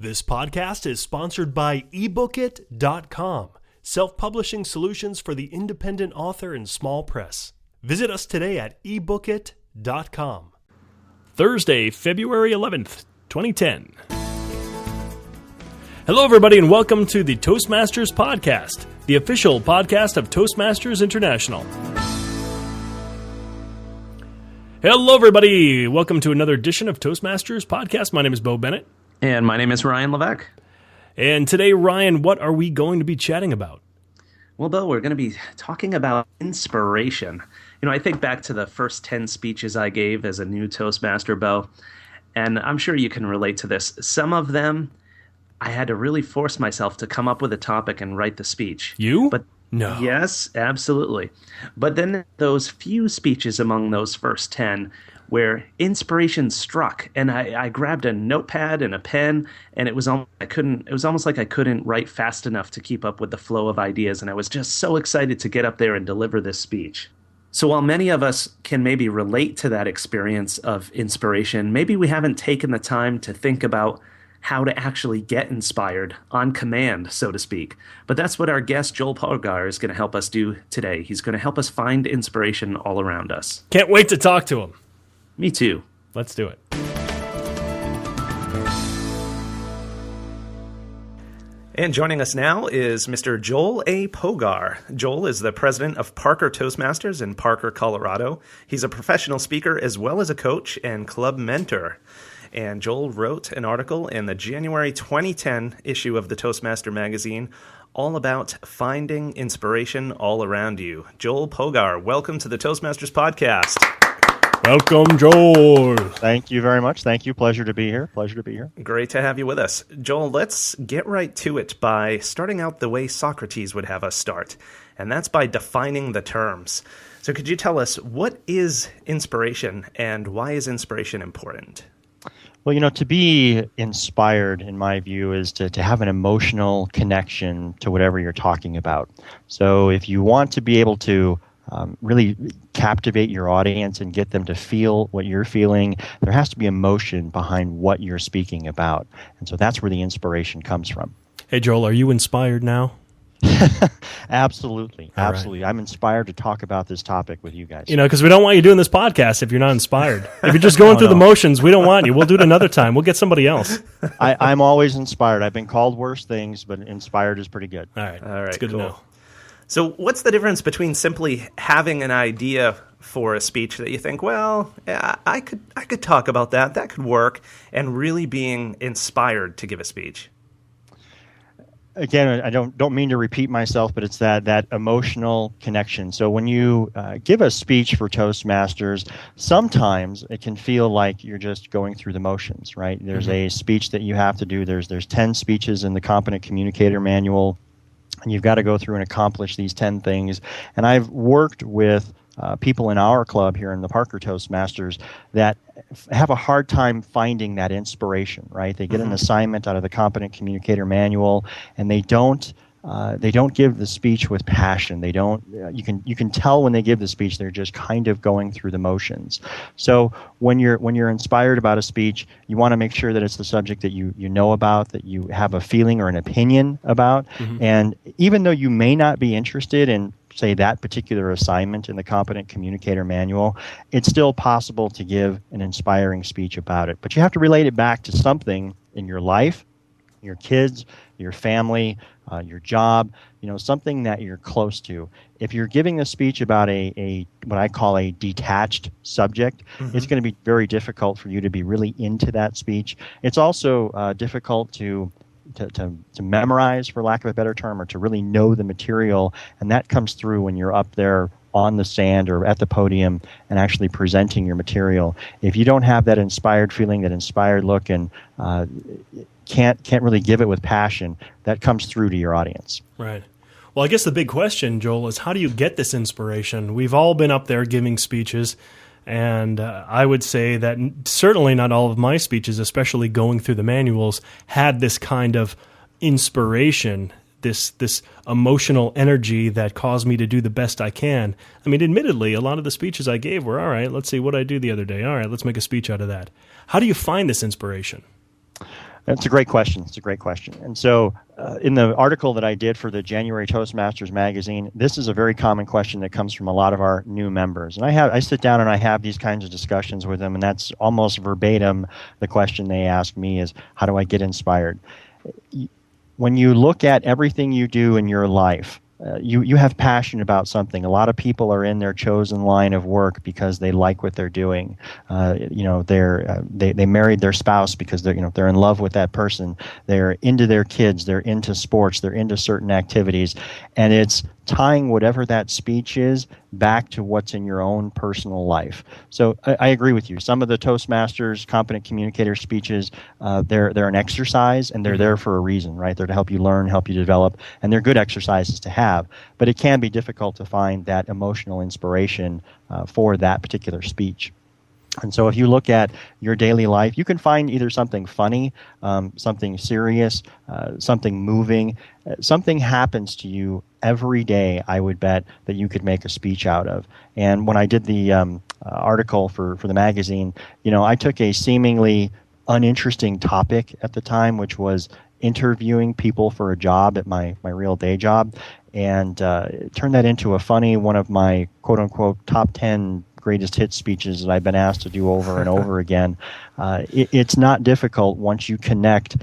This podcast is sponsored by ebookit.com, self-publishing solutions for the independent author and small press. Visit us today at ebookit.com. Thursday, February 11th, 2010. Hello, everybody, and welcome to the Toastmasters Podcast, the official podcast of Toastmasters International. Hello, everybody. Welcome to another edition of Toastmasters Podcast. My name is Bo Bennett. And my name is Ryan Levesque. And today, Ryan, what are we going to be chatting about? Well, Bo, we're going to be talking about inspiration. You know, I think back to the first 10 speeches I gave as a new Toastmaster, Bo, and I'm sure you can relate to this. Some of them, I had to really force myself to come up with a topic and write the speech. You? But no. Yes, absolutely. But then those few speeches among those first 10 where inspiration struck, and I grabbed a notepad and a pen, and it was almost like I couldn't write fast enough to keep up with the flow of ideas, and I was just so excited to get up there and deliver this speech. So while many of us can maybe relate to that experience of inspiration, maybe we haven't taken the time to think about how to actually get inspired on command, so to speak. But that's what our guest, Joel Pogar, is going to help us do today. He's going to help us find inspiration all around us. Can't wait to talk to him. Me too. Let's do it. And joining us now is Mr. Joel A. Pogar. Joel is the president of Parker Toastmasters in Parker, Colorado. He's a professional speaker as well as a coach and club mentor. And Joel wrote an article in the January 2010 issue of the Toastmaster magazine all about finding inspiration all around you. Joel Pogar, welcome to the Toastmasters podcast. Welcome, Joel. Thank you very much. Thank you. Pleasure to be here. Great to have you with us. Joel, let's get right to it by starting out the way Socrates would have us start, and that's by defining the terms. So could you tell us, what is inspiration and why is inspiration important? Well, you know, to be inspired, in my view, is to have an emotional connection to whatever you're talking about. So if you want to be able to really captivate your audience and get them to feel what you're feeling, there has to be emotion behind what you're speaking about. And so that's where the inspiration comes from. Hey, Joel, are you inspired now? Absolutely. All absolutely. Right. I'm inspired to talk about this topic with you guys. You know, because we don't want you doing this podcast if you're not inspired. If you're just going through the motions, we don't want you. We'll do it another time. We'll get somebody else. I'm always inspired. I've been called worse things, but inspired is pretty good. All right. All right. It's good cool. to know. So what's the difference between simply having an idea for a speech that you think, well, yeah, I could talk about that could work, and really being inspired to give a speech? Again, I don't mean to repeat myself, but it's that emotional connection. So when you give a speech for Toastmasters, sometimes it can feel like you're just going through the motions, right? There's a speech that you have to do. There's 10 speeches in the Competent Communicator Manual, and you've got to go through and accomplish these 10 things. And I've worked with people in our club here in the Parker Toastmasters that have a hard time finding that inspiration, right? They get an assignment out of the Competent Communicator Manual, and they don't give the speech with passion. They don't. You can tell when they give the speech they're just kind of going through the motions. So when you're inspired about a speech, you want to make sure that it's the subject that you know about, that you have a feeling or an opinion about. And even though you may not be interested in, say, that particular assignment in the Competent Communicator Manual, it's still possible to give an inspiring speech about it. But you have to relate it back to something in your life, your kids, your family, your job, something that you're close to. If you're giving a speech about a what I call a detached subject, it's going to be very difficult for you to be really into that speech. It's also difficult to memorize, for lack of a better term, or to really know the material, and that comes through when you're up there on the stand or at the podium and actually presenting your material. If you don't have that inspired feeling, that inspired look, and can't really give it with passion, that comes through to your audience. Right. Well, I guess the big question, Joel, is how do you get this inspiration? We've all been up there giving speeches, and I would say that certainly not all of my speeches, especially going through the manuals, had this kind of inspiration, this emotional energy that caused me to do the best I can. I mean, admittedly, a lot of the speeches I gave were, all right, let's see what I do the other day. All right, let's make a speech out of that. How do you find this inspiration? That's a great question. It's a great question. And so in the article that I did for the January Toastmasters magazine, this is a very common question that comes from a lot of our new members. And I sit down and I have these kinds of discussions with them, and that's almost verbatim the question they ask me is, how do I get inspired? When you look at everything you do in your life, you have passion about something. A lot of people are in their chosen line of work because they like what they're doing. They married their spouse because they're in love with that person. They're into their kids. They're into sports. They're into certain activities, and it's tying whatever that speech is back to what's in your own personal life. So I agree with you. Some of the Toastmasters competent communicator speeches, they're an exercise, and they're there for a reason, right? They're to help you learn, help you develop, and they're good exercises to have. But it can be difficult to find that emotional inspiration for that particular speech. And so if you look at your daily life, you can find either something funny, something serious, something moving. Something happens to you every day, I would bet, that you could make a speech out of. And when I did the article for the magazine, I took a seemingly uninteresting topic at the time, which was interviewing people for a job at my real day job, and turned that into a funny, one of my quote-unquote top 10 greatest hit speeches that I've been asked to do over and over again. It's not difficult once you connect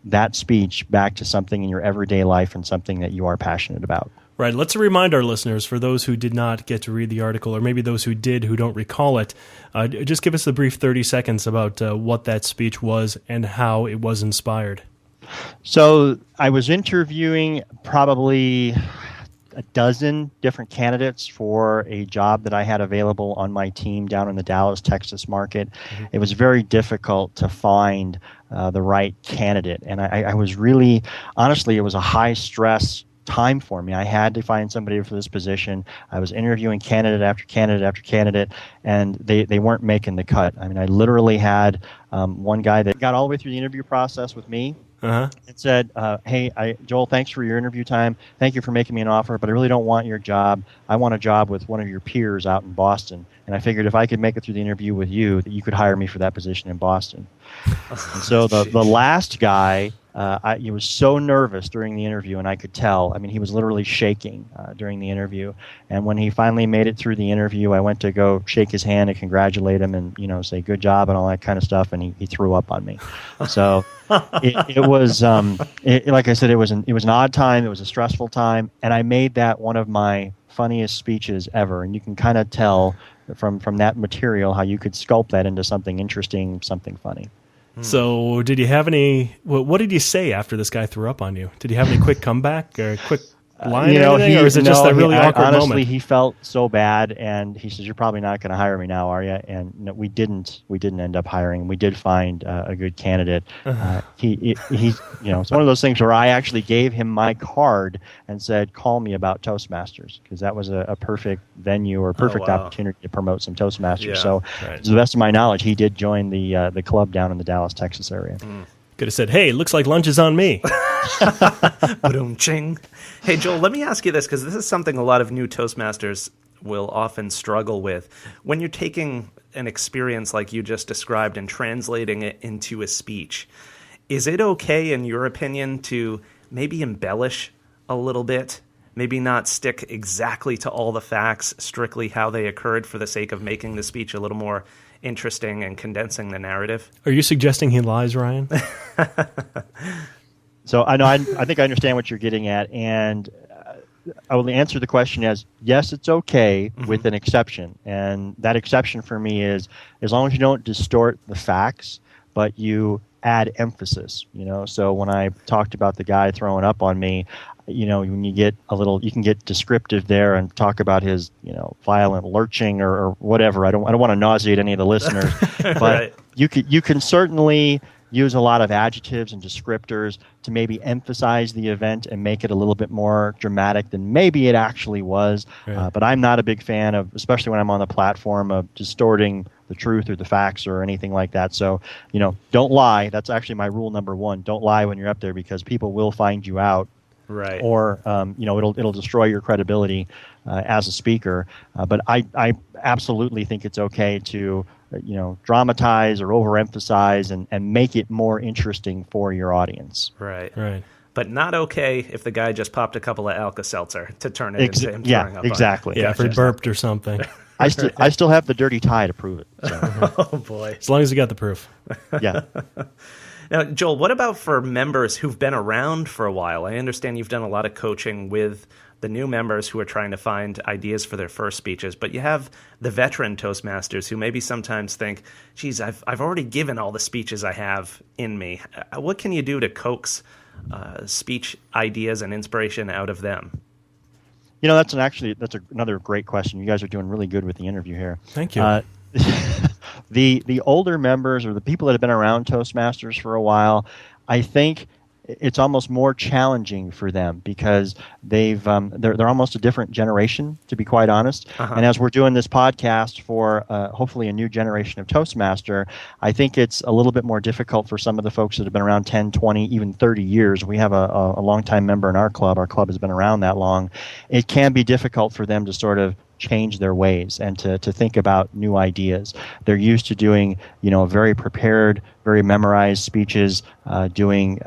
that speech back to something in your everyday life and something that you are passionate about. Right. Let's remind our listeners, for those who did not get to read the article, or maybe those who did who don't recall it, just give us a brief 30 seconds about what that speech was and how it was inspired. So I was interviewing probably a dozen different candidates for a job that I had available on my team down in the Dallas, Texas market. Mm-hmm. It was very difficult to find the right candidate. And I was really, honestly, it was a high stress time for me. I had to find somebody for this position. I was interviewing candidate after candidate after candidate, and they weren't making the cut. I mean, I literally had one guy that got all the way through the interview process with me. Uh-huh. It said, hey, Joel, thanks for your interview time. Thank you for making me an offer, but I really don't want your job. I want a job with one of your peers out in Boston. And I figured if I could make it through the interview with you, that you could hire me for that position in Boston. And so the last guy, he was so nervous during the interview, and I could tell. I mean, he was literally shaking during the interview. And when he finally made it through the interview, I went to go shake his hand and congratulate him and, say good job and all that kind of stuff, and he threw up on me. So it was, like I said, it was an odd time. It was a stressful time, and I made that one of my funniest speeches ever. And you can kind of tell from that material how you could sculpt that into something interesting, something funny. So did you have any, what did you say after this guy threw up on you? Did you have any quick comeback or quick line or anything? Or is it just a really awkward honestly, moment? He felt so bad, and he says, "You're probably not going to hire me now, are you?" And no, we didn't end up hiring. We did find a good candidate. It's one of those things where I actually gave him my card and said, "Call me about Toastmasters," because that was a perfect venue or perfect opportunity to promote some Toastmasters. Yeah, so, to the best of my knowledge, he did join the club down in the Dallas, Texas area. Could have said, "Hey, looks like lunch is on me." Ching. Hey, Joel, let me ask you this, because this is something a lot of new Toastmasters will often struggle with. When you're taking an experience like you just described and translating it into a speech, is it okay, in your opinion, to maybe embellish a little bit? Maybe not stick exactly to all the facts, strictly how they occurred, for the sake of making the speech a little more interesting and condensing the narrative? Are you suggesting he lies, Ryan? So I think I understand what you're getting at, and I will answer the question as yes, it's okay, with an exception. And that exception for me is as long as you don't distort the facts, but you add emphasis. So when I talked about the guy throwing up on me, when you get you can get descriptive there and talk about his, violent lurching or whatever. I don't want to nauseate any of the listeners, but right. You can certainly use a lot of adjectives and descriptors to maybe emphasize the event and make it a little bit more dramatic than maybe it actually was. Right. But I'm not a big fan of, especially when I'm on the platform, of distorting the truth or the facts or anything like that. So, don't lie. That's actually my rule number one. Don't lie when you're up there, because people will find you out. Right. or it'll destroy your credibility as a speaker. But I absolutely think it's okay to dramatize or overemphasize and make it more interesting for your audience. Right. Right. But not okay if the guy just popped a couple of Alka-Seltzer to turn it into him throwing up. Exactly. Yeah, if he burped or something. I still have the dirty tie to prove it. So. Oh, boy. As long as you got the proof. Yeah. Now, Joel, what about for members who've been around for a while? I understand you've done a lot of coaching with the new members who are trying to find ideas for their first speeches, but you have the veteran Toastmasters who maybe sometimes think, geez, I've already given all the speeches I have in me. What can you do to coax speech ideas and inspiration out of them? That's another great question. You guys are doing really good with the interview here. Thank you. The older members or the people that have been around Toastmasters for a while, I think it's almost more challenging for them because they're almost a different generation, to be quite honest. Uh-huh. And as we're doing this podcast for hopefully a new generation of Toastmaster, I think it's a little bit more difficult for some of the folks that have been around 10, 20, even 30 years. We have a longtime member in our club. Our club has been around that long. It can be difficult for them to sort of change their ways and to think about new ideas. They're used to doing, very prepared, very memorized speeches, doing,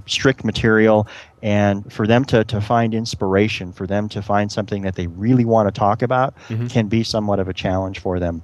strict material. And for them to find inspiration, for them to find something that they really want to talk about can be somewhat of a challenge for them.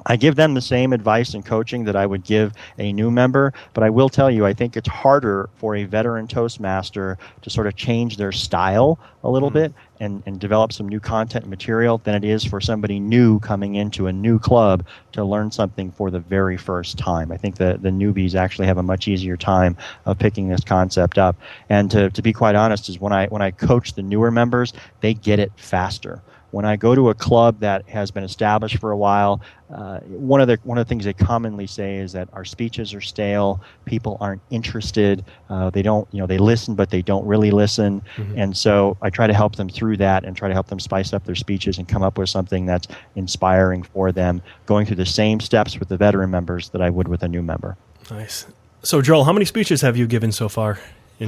I give them the same advice and coaching that I would give a new member, but I will tell you, I think it's harder for a veteran Toastmaster to sort of change their style a little bit and develop some new content and material than it is for somebody new coming into a new club to learn something for the very first time. I think the newbies actually have a much easier time of picking this concept up. And to be quite honest, is when I coach the newer members, they get it faster. When I go to a club that has been established for a while, one of the things they commonly say is that our speeches are stale. People aren't interested. They don't, they listen, but they don't really listen. And so I try to help them through that and try to help them spice up their speeches and come up with something that's inspiring for them, going through the same steps with the veteran members that I would with a new member. Nice. So, Joel, how many speeches have you given so far? For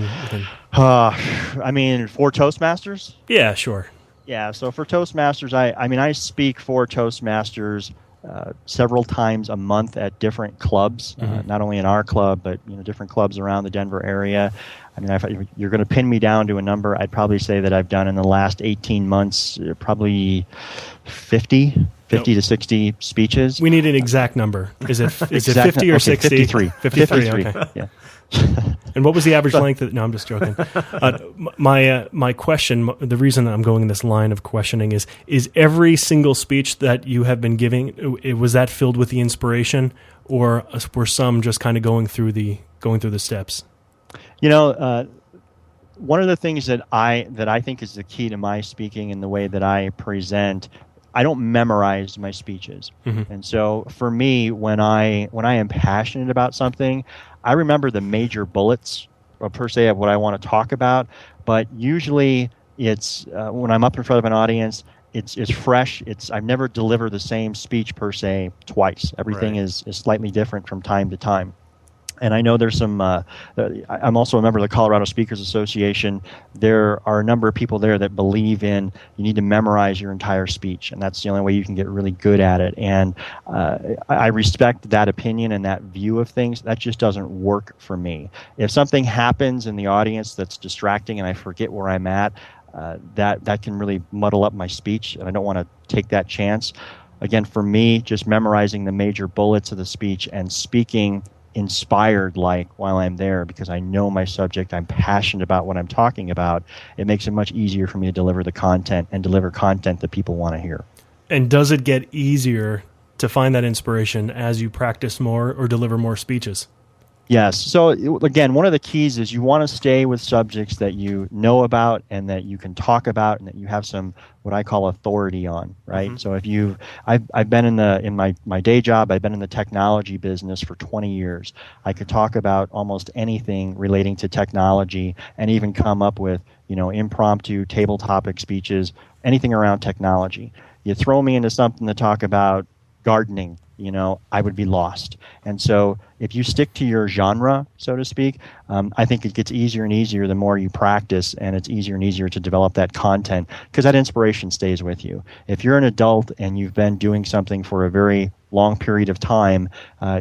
Toastmasters? Yeah, sure. Yeah, so for Toastmasters, I speak for Toastmasters several times a month at different clubs, not only in our club, but different clubs around the Denver area. If you're going to pin me down to a number, I'd probably say that I've done in the last 18 months probably 50 to 60 speeches. We need an exact number. Is it 50 or okay, 60? 53. 53, okay. Yeah. And what was the average length? No, I'm just joking. My question, the reason that I'm going in this line of questioning is every single speech that you have been giving, was that filled with the inspiration, or were some just kind of going through the steps? One of the things that I think is the key to my speaking and the way that I present, I don't memorize my speeches. And so for me, when I am passionate about something, I remember the major bullets, per se, of what I want to talk about. But usually it's when I'm up in front of an audience, it's fresh. I've never delivered the same speech per se twice. Everything is slightly different from time to time. And I know there's some, I'm also a member of the Colorado Speakers Association. There are a number of people there that believe in you need to memorize your entire speech, and that's the only way you can get really good at it. And I respect that opinion and that view of things. That just doesn't work for me. If something happens in the audience that's distracting and I forget where I'm at, that can really muddle up my speech, and I don't want to take that chance. Again, for me, just memorizing the major bullets of the speech and speaking inspired while I'm there because I know my subject, I'm passionate about what I'm talking about, it makes it much easier for me to deliver the content and deliver content that people want to hear. And does it get easier to find that inspiration as you practice more or deliver more speeches? Yes. So again, one of the keys is you want to stay with subjects that you know about and that you can talk about and that you have some what I call authority on, right? So if I've been in my day job, I've been in the technology business for 20 years. I could talk about almost anything relating to technology and even come up with, impromptu table topic speeches, anything around technology. You throw me into something to talk about gardening, I would be lost. And so if you stick to your genre, so to speak, I think it gets easier and easier the more you practice, and it's easier and easier to develop that content because that inspiration stays with you. If you're an adult and you've been doing something for a very long period of time,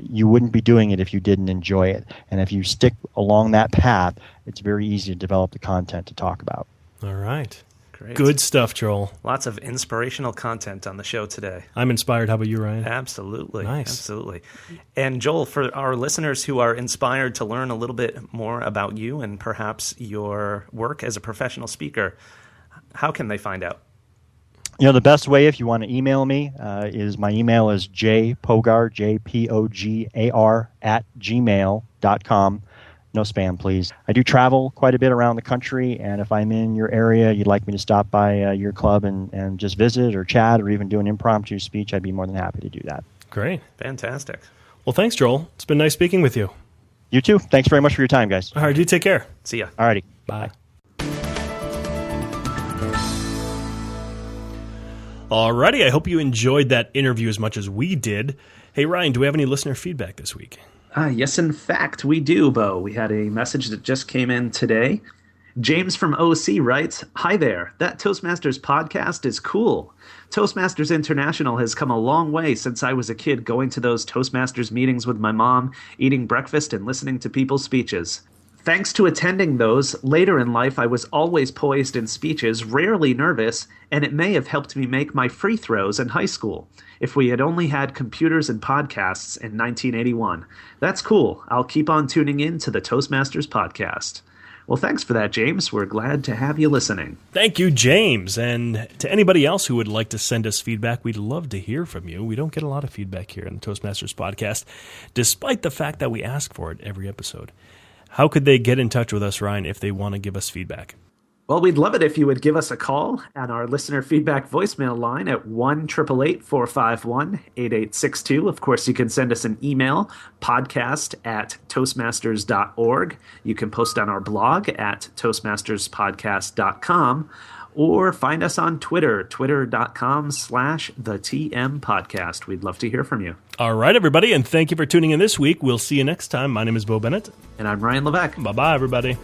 you wouldn't be doing it if you didn't enjoy it. And if you stick along that path, it's very easy to develop the content to talk about. All right. Great. Good stuff, Joel. Lots of inspirational content on the show today. I'm inspired. How about you, Ryan? Absolutely. Nice. Absolutely. And Joel, for our listeners who are inspired to learn a little bit more about you and perhaps your work as a professional speaker, how can they find out? The best way, if you want to email me, is my email is jpogar, Jpogar, @gmail.com. No spam, please. I do travel quite a bit around the country, and if I'm in your area, you'd like me to stop by your club and just visit or chat or even do an impromptu speech, I'd be more than happy to do that. Great. Fantastic. Well, thanks, Joel. It's been nice speaking with you. You too. Thanks very much for your time, guys. All right, you take care. See ya. All righty. Bye. Alrighty, I hope you enjoyed that interview as much as we did. Hey, Ryan, do we have any listener feedback this week? Yes, in fact, we do, Bo. We had a message that just came in today. James from OC writes, "Hi there. That Toastmasters podcast is cool. Toastmasters International has come a long way since I was a kid going to those Toastmasters meetings with my mom, eating breakfast and listening to people's speeches. Thanks to attending those, later in life I was always poised in speeches, rarely nervous, and it may have helped me make my free throws in high school. If we had only had computers and podcasts in 1981. That's cool. I'll keep on tuning in to the Toastmasters podcast." Well, thanks for that, James. We're glad to have you listening. Thank you, James. And to anybody else who would like to send us feedback, we'd love to hear from you. We don't get a lot of feedback here on the Toastmasters podcast, despite the fact that we ask for it every episode. How could they get in touch with us, Ryan, if they want to give us feedback? Well, we'd love it if you would give us a call at our listener feedback voicemail line at 1-888-451-8862. Of course, you can send us an email, podcast@toastmasters.org. You can post on our blog at toastmasterspodcast.com, or find us on Twitter, twitter.com/thetmpodcast. We'd love to hear from you. All right, everybody, and thank you for tuning in this week. We'll see you next time. My name is Bo Bennett. And I'm Ryan Levesque. Bye-bye, everybody.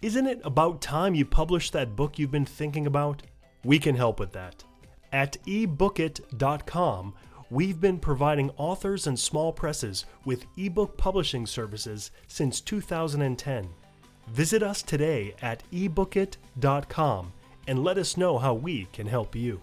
Isn't it about time you published that book you've been thinking about? We can help with that. At ebookit.com, we've been providing authors and small presses with ebook publishing services since 2010. Visit us today at ebookit.com and let us know how we can help you.